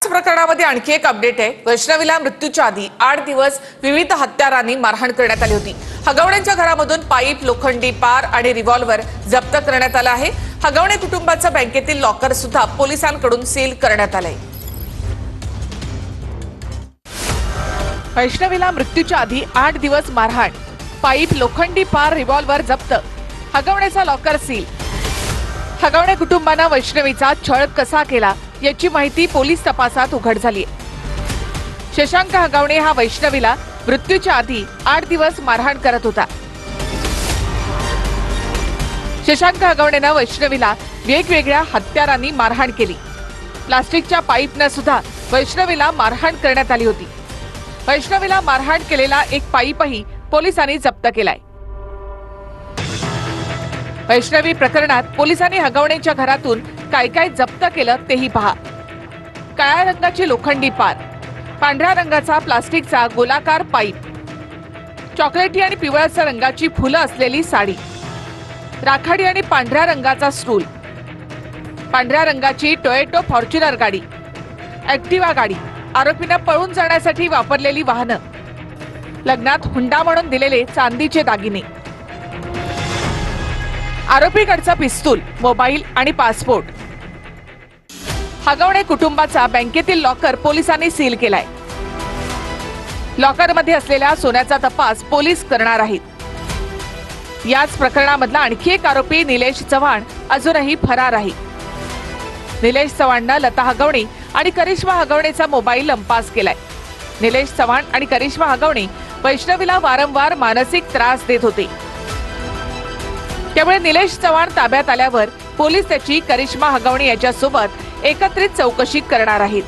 प्रकरणामध्ये आणखी एक अपडेट आहे। वैष्णवीला मृत्यूच्या आधी 8 दिवस विविध हत्यारांनी मारहाण करण्यात आली होती। हगवणेंच्या घरामधून पाईप, लोखंडी पार आणि रिव्हॉल्व्हर जप्त करण्यात आला आहे। हगवणे कुटुंबाचं बँकेतील लॉकर सुद्धा पोलिसांकडून सील करण्यात आलंय। वैष्णवीला मृत्यूच्या आधी 8 दिवस मारहाण, पाईप, लोखंडी पार, रिव्हॉल्व्हर जप्त, हगवणेचा लॉकर सील। हगवणे कुटुंबानं वैष्णवीचा छळ कसा केला याची माहिती पोलीस तपासात उघड झाली आहे। शशांक हगवणे हा वैष्णवीला मृत्यूच्या आधी 8 दिवस मारहाण करत होता। शशांक हगवणेनं वैष्णवीला वेगवेगळ्या हत्यारांनी मारहाण केली। प्लास्टिकच्या पाईपनं सुद्धा वैष्णवीला मारहाण करण्यात आली होती। वैष्णवीला मारहाण केलेला एक पाईपही पोलिसांनी जप्त केलाय। वैष्णवी प्रकरणात पोलिसांनी हगवणेच्या घरातून काय काय जप्त केलं तेही पहा। काळ्या रंगाची लोखंडी पार, पांढऱ्या रंगाचा प्लास्टिकचा गोलाकार पाईप, चॉकलेटी आणि पिवळसर रंगाची फुलं असलेली साडी, राखाडी आणि पांढऱ्या रंगाचा स्टूल, पांढऱ्या रंगाची टोयोटा फॉर्च्युनर गाडी, ऍक्टिवा गाडी, आरोपींना पळून जाण्यासाठी वापरलेली वाहनं, लग्नात हुंडा म्हणून दिलेले चांदीचे दागिने, आरोपीकडचा पिस्तूल, मोबाईल आणि पासपोर्ट। हगवणे कुटुंबाचा बँकेतील लॉकर पोलिसांनी सील केलाय। लॉकरमध्ये असलेल्या सोन्याचा तपास पोलीस करणार आहेत। याच प्रकरणामधला आणखी एक आरोपी निलेश चव्हाण अजूनही फरार आहे। निलेश चव्हाणनं लता हगवणे आणि करिश्मा हगवणेचा मोबाईल लंपास केलाय। निलेश चव्हाण आणि करिश्मा हगवणे वैष्णवीला वारंवार मानसिक त्रास देत होते। त्यामुळे निलेश चव्हाण ताब्यात आल्यावर पोलीस त्याची करिश्मा हगवणे याच्यासोबत एकत्रित चौकशी करणार आहेत।